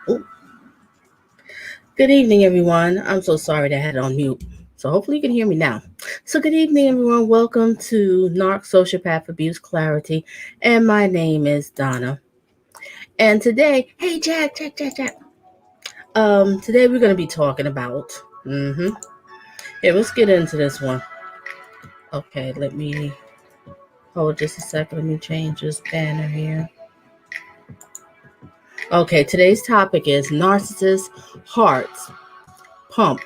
Oh, good evening, everyone. I'm so sorry that I had it on mute. So hopefully you can hear me now. So good evening, everyone. Welcome to Narc Sociopath Abuse Clarity. And my name is Donna. And today, hey Jack. Today we're gonna be talking about yeah, let's get into this one. Okay, let me hold just a second. Let me change this banner here. Okay, today's topic is narcissist hearts pump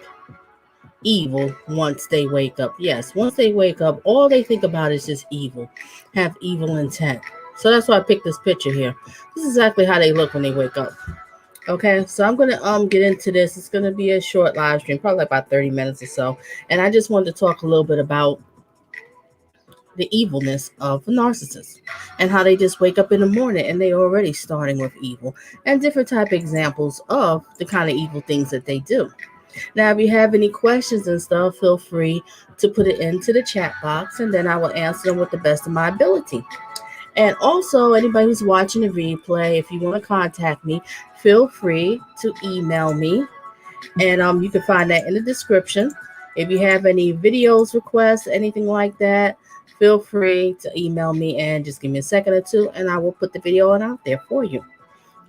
evil once they wake up. Yes, once they wake up, all they think about is just evil, have evil intent. So that's why I picked this picture here. This is exactly how they look when they wake up. Okay, so I'm gonna get into this. It's gonna be a short live stream, probably like about 30 minutes or so. And I just wanted to talk a little bit about the evilness of a narcissist and how they just wake up in the morning and they already starting with evil and different type of examples of the kind of evil things that they do. Now, if you have any questions and stuff, feel free to put it into the chat box and then I will answer them with the best of my ability. And also, anybody who's watching the replay, if you want to contact me, feel free to email me. And you can find that in the description. If you have any videos, requests, anything like that, feel free to email me and just give me a second or two and I will put the video on out there for you.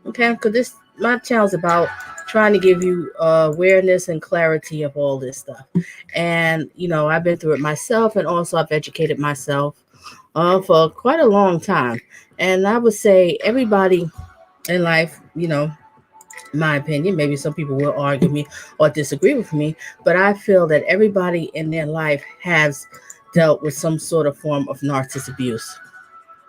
Okay, because my channel is about trying to give you awareness and clarity of all this stuff. And, I've been through it myself and also I've educated myself for quite a long time. And I would say everybody in life, my opinion, maybe some people will argue me or disagree with me, but I feel that everybody in their life has dealt with some sort of form of narcissist abuse.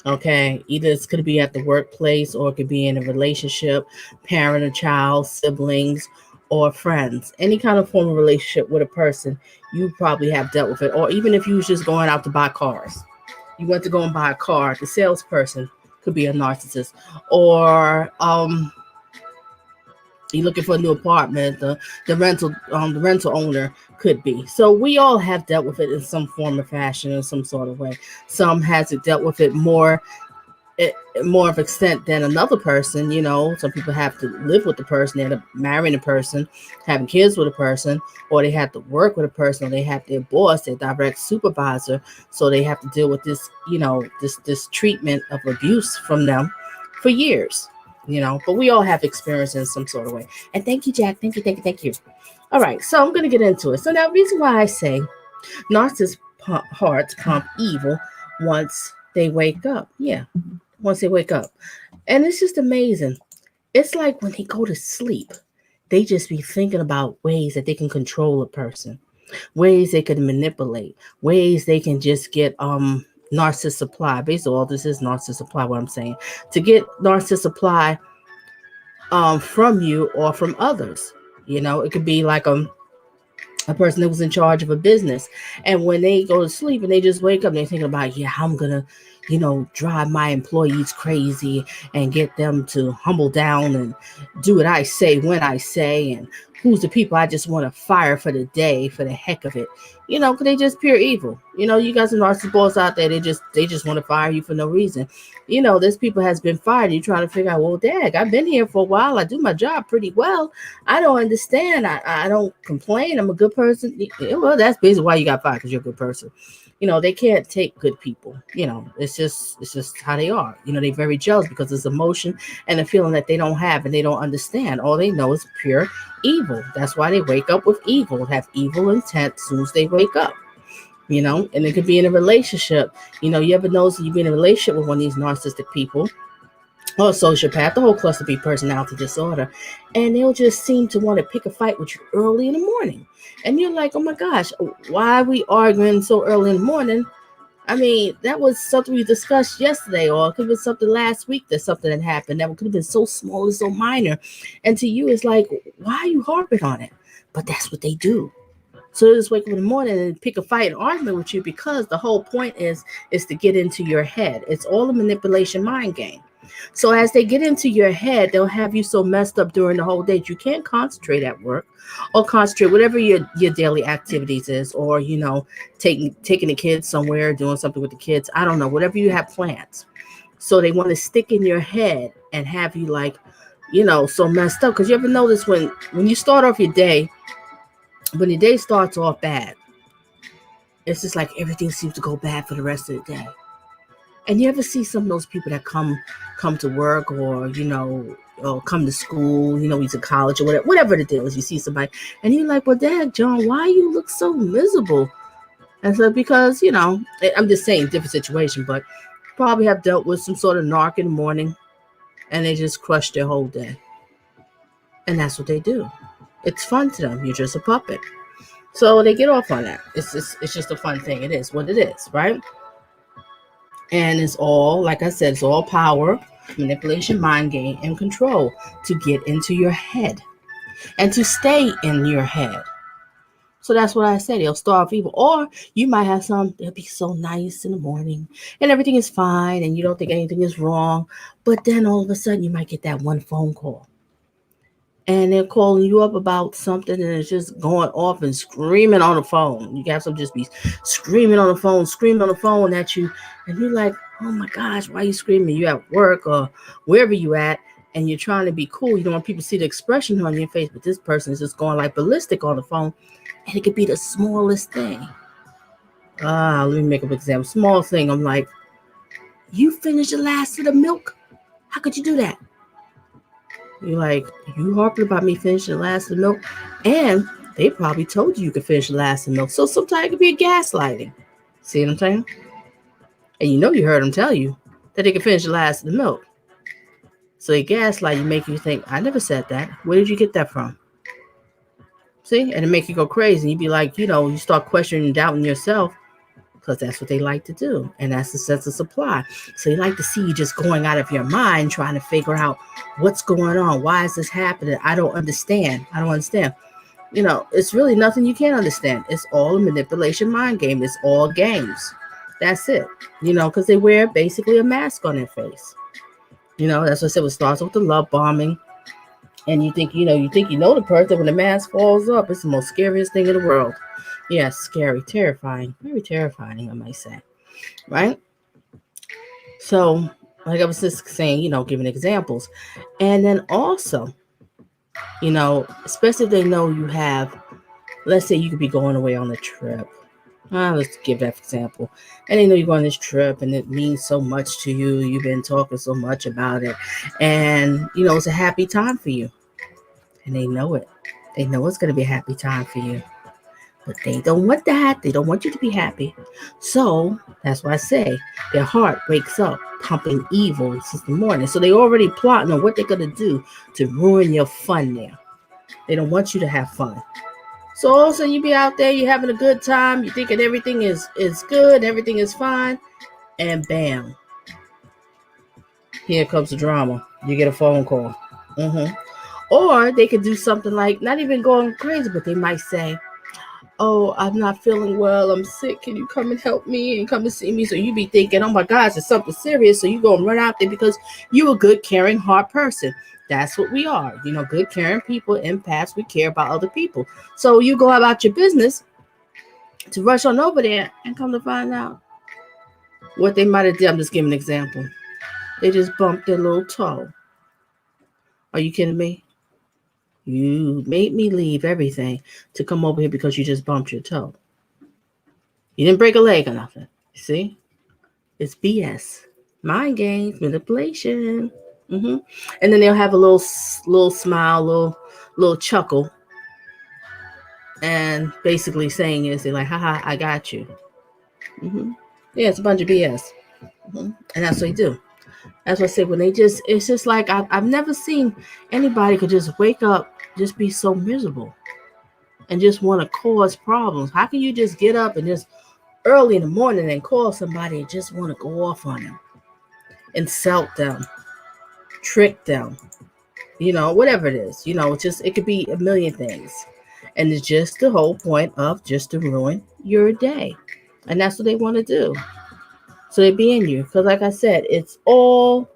Okay, either it's going to be at the workplace or it could be in a relationship, parent or child, siblings, or friends. Any kind of form of relationship with a person, you probably have dealt with it. Or even if you was just going out to buy cars, you went to go and buy a car, the salesperson could be a narcissist. Or you're looking for a new apartment, the rental owner could be. So we all have dealt with it in some form or fashion in some sort of way. Some has it dealt with it more of extent than another person. Some people have to live with the person, they're marrying a person, having kids with a person, or they have to work with a person, or they have their boss, their direct supervisor, so they have to deal with this treatment of abuse from them for years. But we all have experience in some sort of way. And thank you, Jack. Thank you. All right, so I'm going to get into it. So now, the reason why I say narcissist hearts pump evil once they wake up. Yeah, once they wake up. And it's just amazing. It's like when they go to sleep, they just be thinking about ways that they can control a person, ways they can manipulate, ways they can just get narcissist supply. Basically, all this is narcissist supply, what I'm saying. To get narcissist supply from you or from others. It could be like a person that was in charge of a business. And when they go to sleep and they just wake up, they're thinking about, yeah, I'm going to, drive my employees crazy and get them to humble down and do what I say when I say. And who's the people I just want to fire for the day, for the heck of it. Because they just pure evil. You got some narcissist boss out there, they just want to fire you for no reason. This people has been fired. You're trying to figure out, well, dag, I've been here for a while. I do my job pretty well. I don't understand. I don't complain. I'm a good person. Well, that's basically why you got fired, because you're a good person. They can't take good people. It's just how they are. They're very jealous because it's emotion and a feeling that they don't have and they don't understand. All they know is pure evil. That's why they wake up with evil, have evil intent as soon as they wake up. And it could be in a relationship. You ever notice that you be in a relationship with one of these narcissistic people or sociopath, the whole cluster B personality disorder, and they'll just seem to want to pick a fight with you early in the morning. And you're like, oh my gosh, why are we arguing so early in the morning? I mean, that was something we discussed yesterday, or it could have been something last week that something had happened that could have been so small and so minor. And to you, it's like, why are you harping on it? But that's what they do. So they just wake up in the morning and pick a fight and argument with you, because the whole point is to get into your head. It's all a manipulation mind game. So as they get into your head, they'll have you so messed up during the whole day that you can't concentrate at work or concentrate whatever your daily activities is, or taking the kids somewhere, doing something with the kids. I don't know, whatever you have plans. So they want to stick in your head and have you like, so messed up. Because you ever notice when you start off your day, when your day starts off bad, it's just like everything seems to go bad for the rest of the day. And you ever see some of those people that come to work, or come to school, he's in college or whatever the deal is. You see somebody and you're like, well, Dad, John, why you look so miserable? And so because, I'm just saying different situation, but probably have dealt with some sort of narc in the morning and they just crush their whole day. And that's what they do. It's fun to them. You're just a puppet. So they get off on that. It's just a fun thing. It is what it is, right? And it's all, like I said, it's all power, manipulation, mind game, and control to get into your head and to stay in your head. So that's what I said. They'll start off evil. Or you might have some, they'll be so nice in the morning and everything is fine and you don't think anything is wrong. But then all of a sudden you might get that one phone call. And they're calling you up about something and it's just going off and screaming on the phone. You got some just be screaming on the phone at you. And you're like, oh my gosh, why are you screaming? You at work or wherever you at and you're trying to be cool. You don't want people to see the expression on your face, but this person is just going like ballistic on the phone. And it could be the smallest thing. Let me make an example. Small thing. I'm like, you finished the last of the milk? How could you do that? You're like, you harping about me finishing the last of the milk? And they probably told you could finish the last of the milk. So sometimes it could be a gaslighting. See what I'm saying? And you heard them tell you that they could finish the last of the milk. So they gaslight you, make you think, I never said that. Where did you get that from? See? And it make you go crazy. And you be like, you start questioning and doubting yourself because that's what they like to do. And that's the sense of supply. So they like to see you just going out of your mind, trying to figure out what's going on. Why is this happening? I don't understand. It's really nothing you can't understand. It's all a manipulation mind game. It's all games. That's it. Because they wear basically a mask on their face. That's what I said. It starts with the love bombing. And you think the person when the mask falls up. It's the most scariest thing in the world. Yeah, scary, terrifying, very terrifying, I might say. Right? So, like I was just saying, giving examples. And then also, especially if they know you have, let's say you could be going away on a trip. Let's give that example. And they know you're going on this trip and it means so much to you. You've been talking so much about it. And, it's a happy time for you. And they know it. They know it's going to be a happy time for you. But they don't want that. They don't want you to be happy. So that's why I say their heart wakes up pumping evil since the morning. So they already plotting on what they're going to do to ruin your fun there. They don't want you to have fun. So all of a sudden you be out there, you're having a good time, you're thinking everything is good, everything is fine, and bam, here comes the drama. You get a phone call. Or they could do something like, not even going crazy, but they might say, oh, I'm not feeling well, I'm sick, can you come and help me and come and see me? So you be thinking, oh my gosh, it's something serious. So you go and run out there because you're a good, caring, hard person. That's what we are. Good, caring people, empaths, we care about other people. So you go about your business to rush on over there and come to find out what they might have done. I'm just giving an example. They just bumped their little toe. Are you kidding me? You made me leave everything to come over here because you just bumped your toe. You didn't break a leg or nothing. You see? It's BS. Mind games, manipulation. And then they'll have a little smile, little chuckle. And basically saying is, they're like, haha, I got you. Yeah, it's a bunch of BS. And that's what they do. That's what I said, it's just like, I've never seen anybody could just wake up, just be so miserable and just want to cause problems. How can you just get up and just early in the morning and call somebody and just want to go off on them, insult them, trick them, whatever it is, it could be a million things. And it's just the whole point of just to ruin your day. And that's what they want to do. So they be in you. Because like I said, it's all,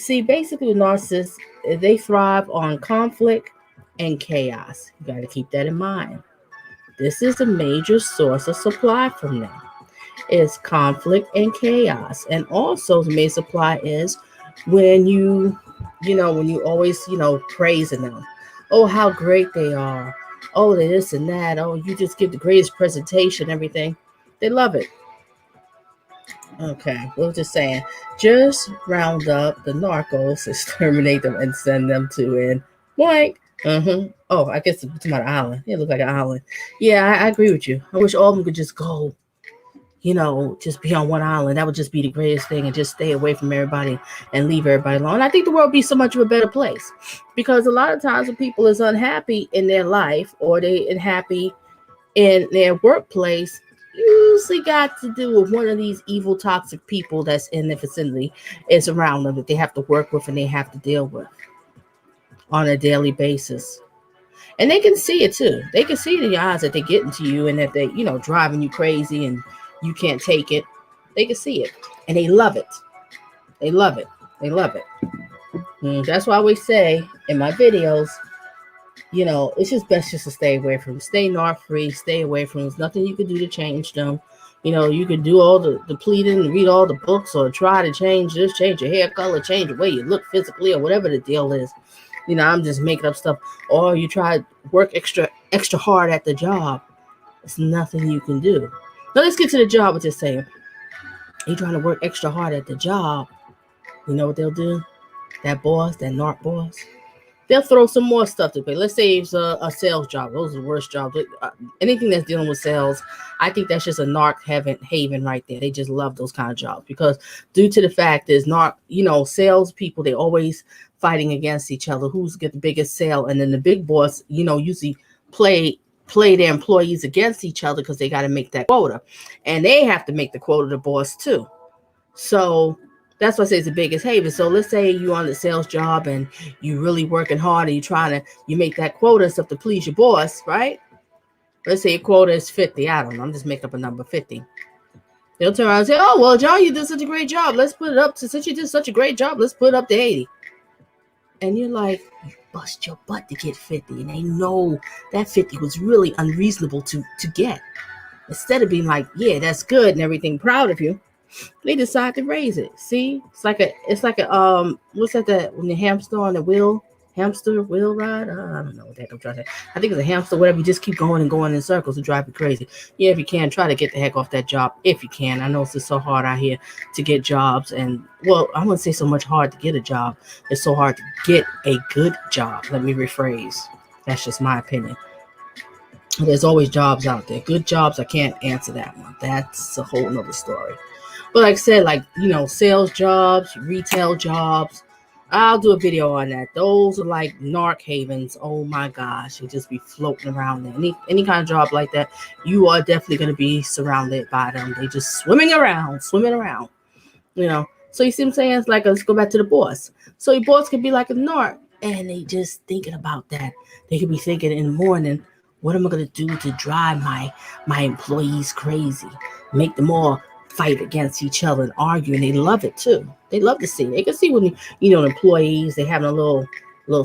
basically with narcissists, they thrive on conflict and chaos. You got to keep that in mind. This is a major source of supply from them. It's conflict and chaos. And also the main supply is when you When you always, praising them. Oh, how great they are. Oh, they this and that. Oh, you just give the greatest presentation, everything. They love it. Okay, we are just saying, just round up the narcos, exterminate them, and send them to in blank. Oh, I guess it's about an island. It looked like an island. Yeah, I agree with you. I wish all of them could just go, just be on one island. That would just be the greatest thing, and just stay away from everybody and leave everybody alone. And I think the world would be so much of a better place, because a lot of times when people is unhappy in their life, or they unhappy in their workplace, usually got to do with one of these evil, toxic people that's in the vicinity, is around them, that they have to work with and they have to deal with on a daily basis. And they can see it too. They can see it in your eyes that they're getting to you, and that they, driving you crazy and you can't take it. They can see it, and they love it. They love it. They love it. That's why I always say in my videos, it's just best just to stay away from them. Stay narc free. Stay away from them. There's nothing you can do to change them. You can do all the pleading and read all the books, or try to change this, change your hair color, change the way you look physically, or whatever the deal is. I'm just making up stuff. Or you try to work extra hard at the job. There's nothing you can do. Now let's get to the job. What you're saying. You're trying to work extra hard at the job. You know what they'll do? That boss, that narc boss, they'll throw some more stuff to pay. Let's say it's a sales job. Those are the worst jobs. Anything that's dealing with sales, I think that's just a narc haven right there. They just love those kind of jobs, because due to the fact is narc, sales people, they always fighting against each other. Who's get the biggest sale? And then the big boss, usually play their employees against each other, because they got to make that quota, and they have to make the quota the boss too. So that's why I say it's the biggest haven. So let's say you're on the sales job and you really working hard, and you make that quota stuff to please your boss, right? Let's say your quota is 50. I don't know. I'm just making up a number, 50. They'll turn around and say, oh, well, John, you did such a great job. Let's put it up to, since you did such a great job, let's put it up to 80. And you're like, you bust your butt to get 50. And they know that 50 was really unreasonable to get. Instead of being like, yeah, that's good and everything, proud of you, they decide to raise it. See, it's like a what's that when the hamster on the hamster wheel ride? I don't know what the heck I'm trying to say. I think it's a hamster, whatever. You just keep going and going in circles and drive you crazy. Yeah, if you can, try to get the heck off that job if you can. I know it's just so hard out here to get jobs, and well, I wouldn't say so much hard to get a job. It's so hard to get a good job. Let me rephrase. That's just my opinion. There's always jobs out there. Good jobs, I can't answer that one. That's a whole nother story. But like I said, sales jobs, retail jobs, I'll do a video on that. Those are like narc havens. Oh my gosh, you just be floating around there. Any kind of job like that, you are definitely going to be surrounded by them. They just swimming around. So you see what I'm saying? It's like, let's go back to the boss. So your boss could be like a narc, and they just thinking about that. They could be thinking in the morning, what am I going to do to drive my employees crazy? Make them all fight against each other and argue, and they love it too. They love to see. They can see when employees, they having a little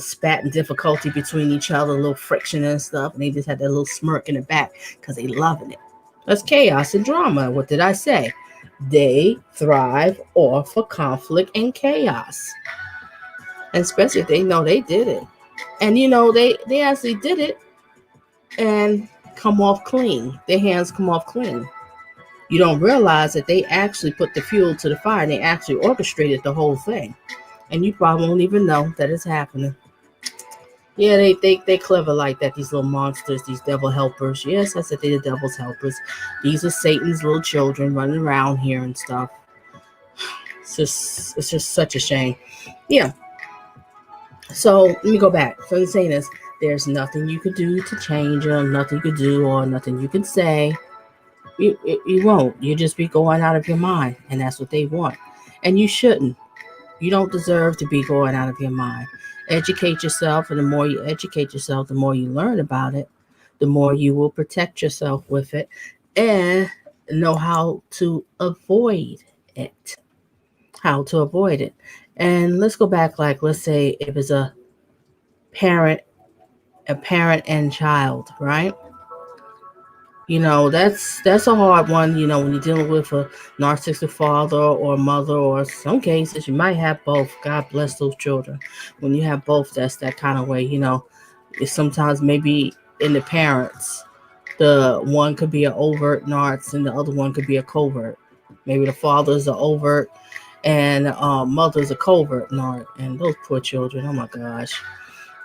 spat and difficulty between each other, a little friction and stuff, and they just have that little smirk in the back because they loving it. That's chaos and drama. What did I say? They thrive off of conflict and chaos, and especially if they know they did it, and they actually did it and come off clean. Their hands come off clean. You don't realize that they actually put the fuel to the fire, and they actually orchestrated the whole thing. And you probably won't even know that it's happening. Yeah, they clever like that, these little monsters, these devil helpers. Yes, I said they're the devil's helpers. These are Satan's little children running around here and stuff. It's just such a shame. Yeah. So let me go back. So I'm saying this, there's nothing you could do to change them, nothing you could do, or nothing you can say. You won't. You just be going out of your mind, and that's what they want. And you shouldn't. You don't deserve to be going out of your mind. Educate yourself, and the more you educate yourself, the more you learn about it, the more you will protect yourself with it and know how to avoid it. How to avoid it. And let's go back, like, let's say it was a parent and child, right? That's a hard one, when you're dealing with a narcissistic father or mother, or some cases you might have both. God bless those children. When you have both, that's that kind of way, it's sometimes maybe in the parents. The one could be an overt narc and the other one could be a covert. Maybe the father's an overt and mother's a covert narc, and those poor children, oh my gosh.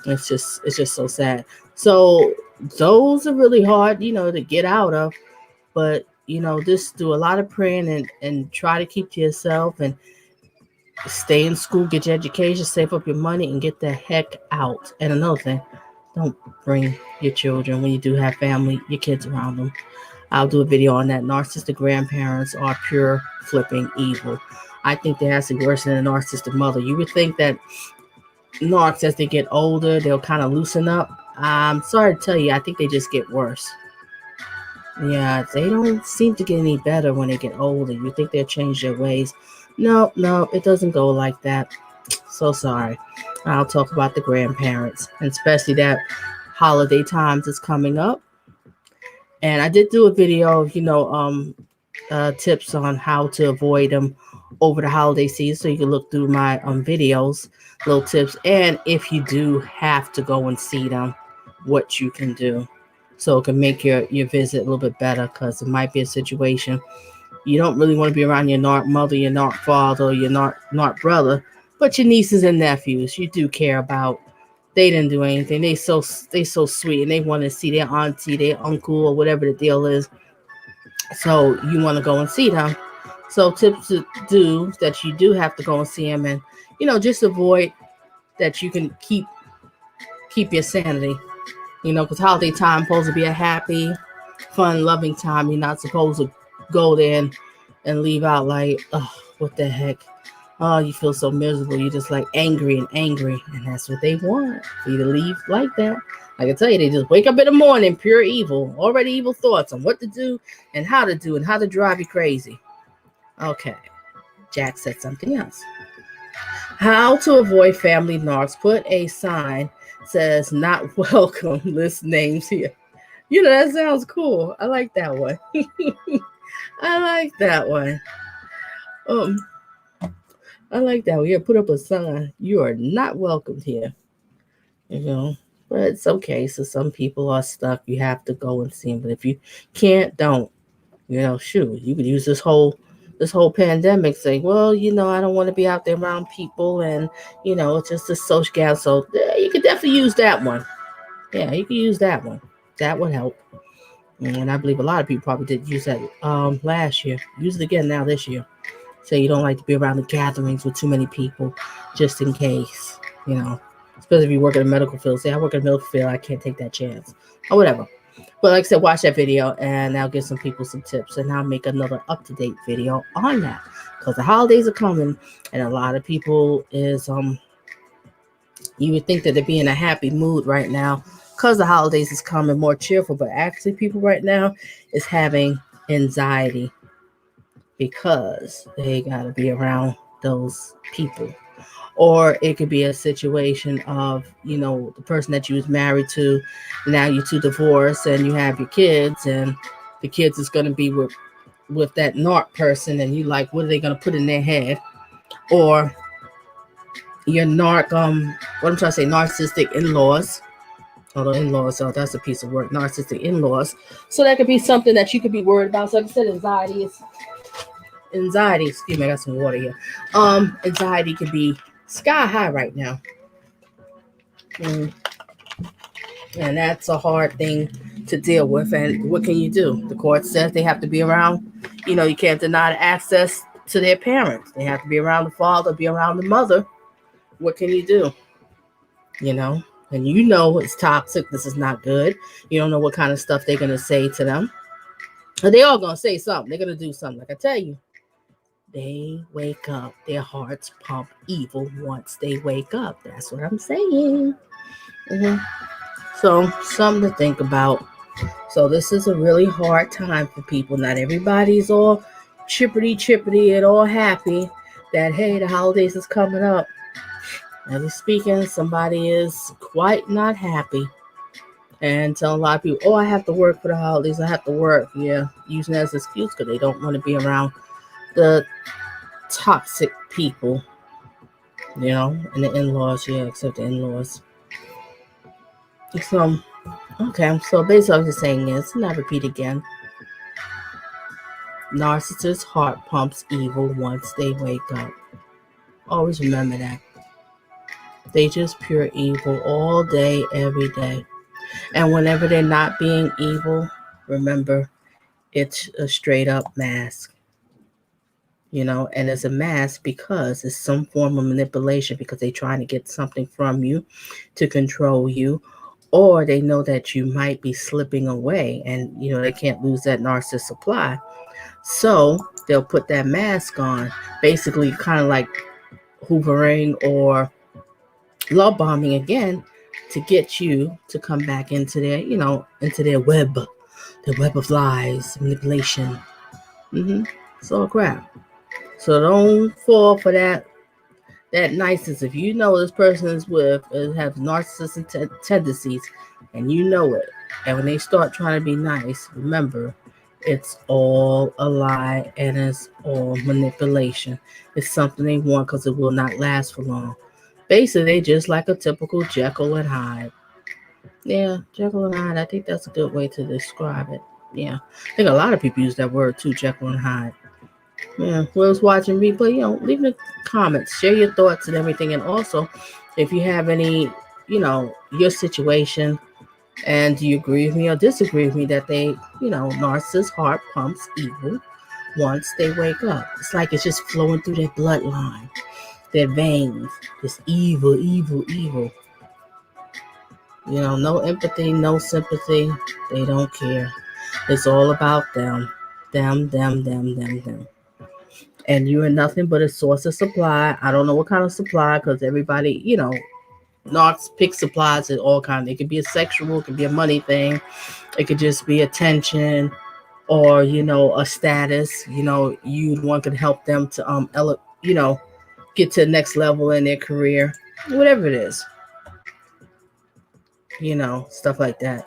It's just so sad. So those are really hard, to get out of. But just do a lot of praying and try to keep to yourself and stay in school, get your education, save up your money, and get the heck out. And another thing, don't bring your children when you do have family, your kids around them. I'll do a video on that. Narcissistic grandparents are pure flipping evil. I think they have to be worse than a narcissistic mother. You would think that narcs, as they get older, they'll kind of loosen up. I'm sorry to tell you, I think they just get worse. Yeah, they don't seem to get any better when they get older. You think they'll change their ways. No, it doesn't go like that. So sorry. I'll talk about the grandparents, and especially that holiday times is coming up. And I did do a video of, tips on how to avoid them over the holiday season. So you can look through my videos, little tips. And if you do have to go and see them, what you can do. So it can make your visit a little bit better, because it might be a situation you don't really want to be around your narc mother, your narc father, or your narc brother, but your nieces and nephews you do care about. They didn't do anything. They so sweet, and they want to see their auntie, their uncle, or whatever the deal is. So you want to go and see them. So tips to do that you do have to go and see them, and just avoid that. You can keep your sanity. Because holiday time supposed to be a happy, fun, loving time. You're not supposed to go there and leave out like, oh, what the heck? Oh, you feel so miserable. You're just like angry. And that's what they want, for you to leave like that. I can tell you, they just wake up in the morning, pure evil, already evil thoughts on what to do and how to drive you crazy. Okay. Jack said something else. How to avoid family narcs. Put a sign says not welcome. List names here. That sounds cool. I like that one. I like that one. I like that one. Yeah, put up a sign. You are not welcomed here. But it's okay. So some people are stuck. You have to go and see them. But if you can't, don't. Shoot, you could use this whole pandemic saying, well, I don't want to be out there around people, and it's just a social gal. So you could definitely use that one. Yeah, you could use that one. That would help. And I believe a lot of people probably did use that last year. Use it again now this year. Say you don't like to be around the gatherings with too many people, just in case. Especially if you work in the medical field. Say I work in the medical field, I can't take that chance, or whatever. But like I said, watch that video, and I'll give some people some tips, and I'll make another up-to-date video on that, because the holidays are coming, and a lot of people is you would think that they'd be in a happy mood right now because the holidays is coming, more cheerful, but actually people right now is having anxiety because they got to be around those people. Or it could be a situation of, the person that you was married to, now you two divorced and you have your kids, and the kids is going to be with that narc person, and you like, what are they going to put in their head? Or your narcissistic in-laws. Although in-laws, so that's a piece of work, narcissistic in-laws. So that could be something that you could be worried about. So like I said, anxiety, excuse me, I got some water here. Anxiety could be sky high right now. And that's a hard thing to deal with. And what can you do? The court says they have to be around. You can't deny the access to their parents. They have to be around the father, be around the mother. What can you do? And it's toxic. This is not good. You don't know what kind of stuff they're going to say to them. But they all going to say something. They're going to do something. Like I tell you, they wake up. Their hearts pump evil once they wake up. That's what I'm saying. So something to think about. So this is a really hard time for people. Not everybody's all chippity and all happy that, hey, the holidays is coming up. As speaking, somebody is quite not happy. and telling a lot of people, oh, I have to work for the holidays, I have to work. Yeah, using that as an excuse because they don't want to be around the toxic people, and the in-laws, except the in-laws. So, okay, so basically what I'm just saying is, and I repeat again, narcissist's heart pumps evil once they wake up. Always remember that. They just pure evil all day, every day. And whenever they're not being evil, remember, it's a straight up mask. And it's a mask because it's some form of manipulation because they're trying to get something from you to control you, or they know that you might be slipping away and, they can't lose that narcissist supply. So they'll put that mask on, basically kind of like hoovering or love bombing again to get you to come back into their web of lies, manipulation. It's all crap. So don't fall for that niceness. If you know this person is has narcissistic tendencies and you know it, and when they start trying to be nice, remember, it's all a lie and it's all manipulation. It's something they want because it will not last for long. Basically, they just like a typical Jekyll and Hyde. Yeah, Jekyll and Hyde. I think that's a good way to describe it. Yeah, I think a lot of people use that word too, Jekyll and Hyde. Yeah, whoever's watching replay, leave in the comments, share your thoughts and everything. And also, if you have any, your situation, and do you agree with me or disagree with me that they, narcissist heart pumps evil once they wake up. It's like it's just flowing through their bloodline, their veins. This evil, evil, evil. No empathy, no sympathy. They don't care. It's all about them. Them. And you are nothing but a source of supply. I don't know what kind of supply, because everybody, narcs pick supplies at all kinds. It could be a sexual, it could be a money thing, it could just be attention, or a status. One could help them to get to the next level in their career, whatever it is. Stuff like that.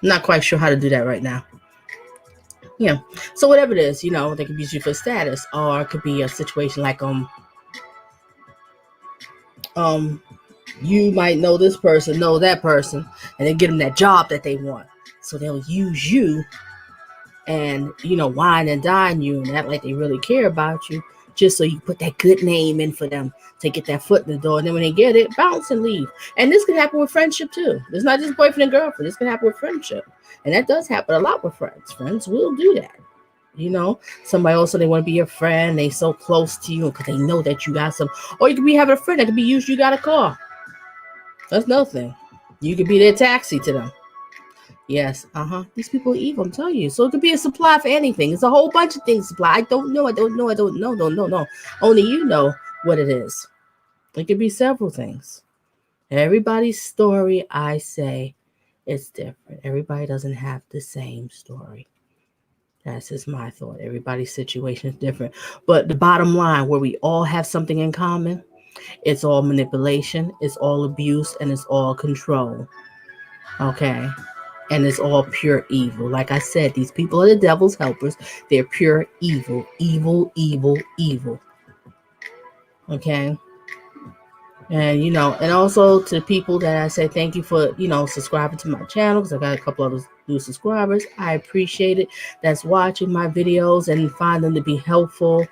Not quite sure how to do that right now. Yeah. So whatever it is, they could use you for status, or it could be a situation like you might know this person, know that person, and then get them that job that they want. So they'll use you and wine and dine you and act like they really care about you, just so you put that good name in for them to get that foot in the door. And then when they get it, bounce and leave. And this can happen with friendship too. It's not just boyfriend and girlfriend. This can happen with friendship. And that does happen a lot with friends. Friends will do that. Somebody also, they want to be your friend. They so close to you because they know that you got some. Or you could be having a friend that could be used. You got a car. That's another thing. You could be their taxi to them. Yes. These people are evil, I'm telling you. So it could be a supply for anything. It's a whole bunch of things supply. I don't know. Only you know what it is. It could be several things. Everybody's story, I say, is different. Everybody doesn't have the same story. That's just my thought. Everybody's situation is different. But the bottom line, where we all have something in common, it's all manipulation, it's all abuse, and it's all control. Okay? And it's all pure evil. Like I said, these people are the devil's helpers. They're pure evil. Evil, evil, evil. Okay? And, and also to people that I say thank you for, subscribing to my channel, because I got a couple of new subscribers. I appreciate it. That's watching my videos and find them to be helpful.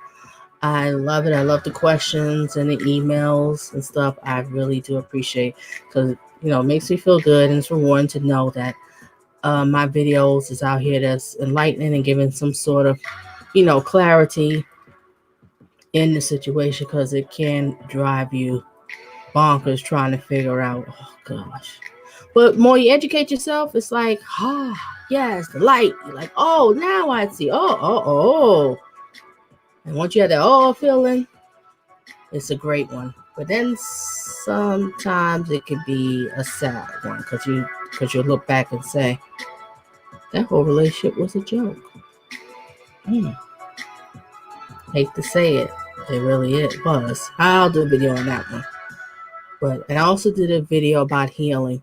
I love it. I love the questions and the emails and stuff. I really do appreciate, because, it makes me feel good, and it's rewarding to know that my videos is out here that's enlightening and giving some sort of, clarity in the situation, because it can drive you bonkers trying to figure out, oh gosh. But more you educate yourself, it's like, yes, the light. You're like, oh, now I see. Oh. And once you have that feeling, it's a great one. But then sometimes it could be a sad one, because you look back and say, that whole relationship was a joke. Hate to say it. It really was. I'll do a video on that one. And I also did a video about healing.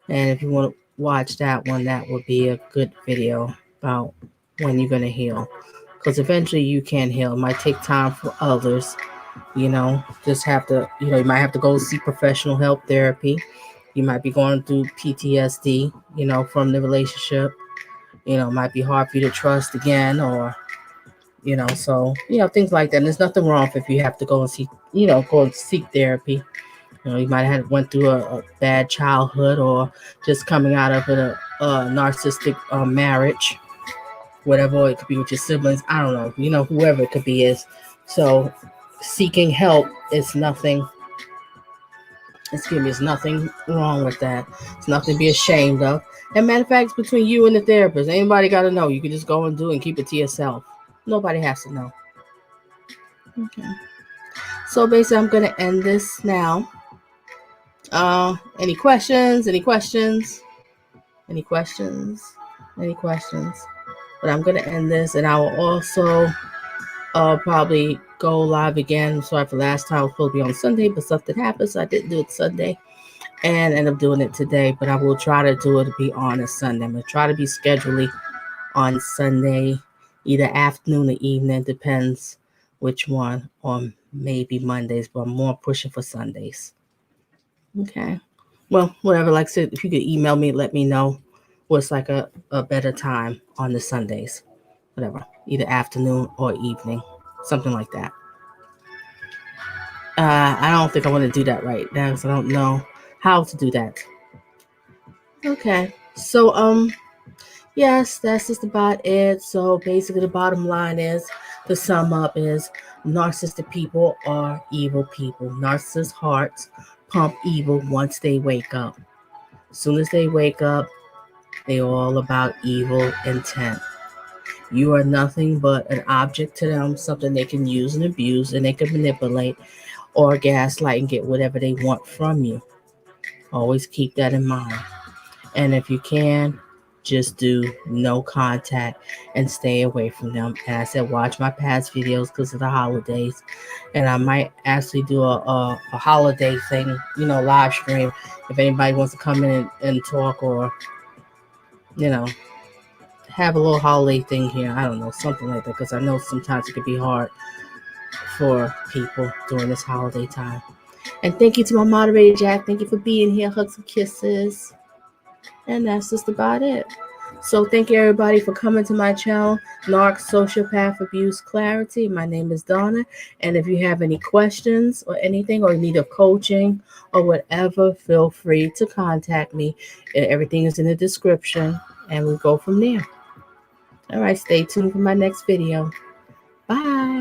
And if you want to watch that one, that would be a good video about when you're going to heal. Because eventually you can heal. It might take time for others. Just have to, you might have to go seek professional help, therapy. You might be going through PTSD, from the relationship. It might be hard for you to trust again, or, so, things like that. And there's nothing wrong if you have to go and seek, go and seek therapy. You might have went through a bad childhood, or just coming out of a narcissistic marriage, whatever. It could be with your siblings. I don't know. Whoever it could be is. So seeking help is nothing. There's nothing wrong with that. It's nothing to be ashamed of. And matter of fact, it's between you and the therapist. Anybody got to know. You can just go and do it and keep it to yourself. Nobody has to know. Okay. So basically, I'm going to end this now. Any questions? Any questions? Any questions? Any questions? But I'm going to end this, and I will also probably go live again. I'm sorry for last time. I was supposed to be on Sunday, but something happened, so I didn't do it Sunday. And end up doing it today, but I will try to do it to be on a Sunday. I'm going to try to be scheduling on Sunday, either afternoon or evening, depends which one, or maybe Mondays, but I'm more pushing for Sundays. Okay. Well, whatever, like I said, if you could email me, let me know what's like a better time on the Sundays. Whatever, either afternoon or evening, something like that. I don't think I want to do that right now because I don't know how to do that. Okay, so yes, that's just about it. So basically, the bottom line is, to sum up, is narcissistic people are evil people. Narcissist hearts pump evil once they wake up. As soon as they wake up, they're all about evil intent. You are nothing but an object to them, something they can use and abuse, and they can manipulate or gaslight and get whatever they want from you. Always keep that in mind. And if you can, just do no contact and stay away from them. And I said, watch my past videos because of the holidays. And I might actually do a holiday thing, live stream. If anybody wants to come in and talk, or, have a little holiday thing here. I don't know, something like that. Because I know sometimes it could be hard for people during this holiday time. And thank you to my moderator, Jack. Thank you for being here. Hugs and kisses. And that's just about it. So thank you, everybody, for coming to my channel, Narc, Sociopath, Abuse, Clarity. My name is Donna. And if you have any questions or anything, or need a coaching or whatever, feel free to contact me. Everything is in the description, and we'll go from there. All right, stay tuned for my next video. Bye.